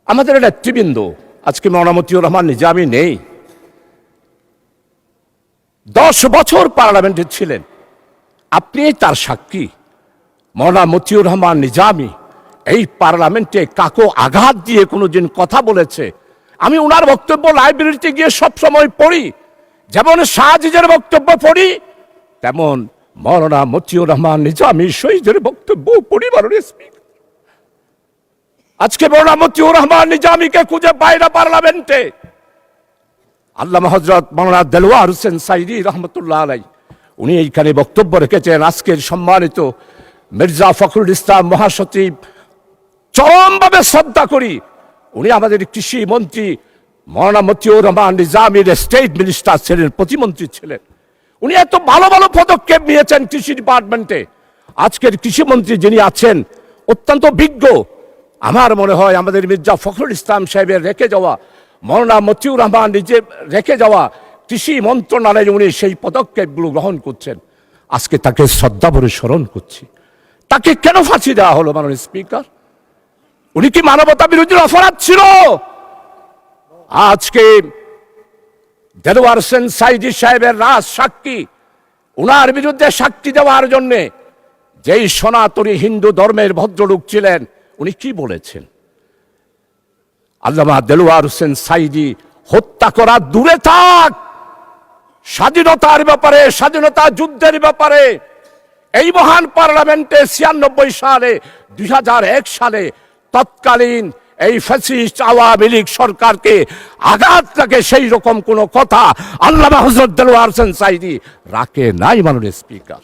আমাদের নেতৃবৃন্দ আজকে মওলানা মতিউর রহমান নিজামী নেই। 10 বছর পার্লামেন্টে ছিলেন, আপনি তার সাক্ষী। মওলানা মতিউর রহমান নিজামী এই পার্লামেন্টে কাকো আঘাত দিয়ে কোনোদিন কথা বলেছে? আমি ওনার বক্তব্য লাইব্রেরিতে গিয়ে সবসময় পড়ি, যেমন শাহজিজের বক্তব্য পড়ি, তেমন মওলানা মতিউর রহমান নিজামী শহীদের বক্তব্য পড়ি। আজকে মওলানা মতিউর রহমান নিজামীকে খুঁজে বাইরে পার্লামেন্টে আল্লামা হযরত মাওলানা দেলোয়ার হোসেন সাইদি রহমতুল্লাহ আলাই উনি এইখানে বক্তব্য রেখেছেন। আজকের সম্মানিত মির্জা ফখরুল ইসলাম মহাসচিব চরমভাবে শ্রদ্ধা করি, উনি আমাদের কৃষি মন্ত্রী মওলানা মতিউর রহমান নিজামীর স্টেট মিনিস্টার ছিলেন, প্রতিমন্ত্রী ছিলেন। উনি এত ভালো ভালো পদক্ষেপ নিয়েছেন কৃষি ডিপার্টমেন্টে। আজকের কৃষিমন্ত্রী যিনি আছেন অত্যন্ত বিজ্ঞ। আমার মনে হয় আমাদের মির্জা ফখরুল ইসলাম সাহেবের রেখে যাওয়া, মওলানা মতিউর রহমান নিজে রেখে যাওয়া কৃষি মন্ত্রণালয়ে উনি সেই পদক্ষেপগুলো গ্রহণ করছেন। আজকে তাকে শ্রদ্ধা ভরে স্মরণ করছি। তাকে কেন ফাঁসি দেওয়া হলো মাননীয় স্পিকার? উনি কি মানবতা বিরোধী অপরাধ ছিল? আজকে দেলোয়ার হোসেন সাইদি সাহেবের রাজ সাক্ষী, উনার বিরুদ্ধে সাক্ষী দেওয়ার জন্যে যেই সনাতনী হিন্দু ধর্মের ভদ্রলোক ছিলেন, উনি কি বলেছেন? আল্লামা দেলোয়ার হোসেন সাইদি হত্যা করা দূরে থাক, স্বাধীনতার ব্যাপারে, স্বাধীনতা যুদ্ধের ব্যাপারে এই মহান পার্লামেন্টে 96 সালে 2001 সালে তৎকালীন এই ফ্যাসিস্ট আওয়ামী লীগ সরকারকে আঘাত লাগে সেই রকম কোন কথা আল্লামা হযরত দেলোয়ার হোসেন সাইদি রাখে নাই মাননীয় স্পিকার।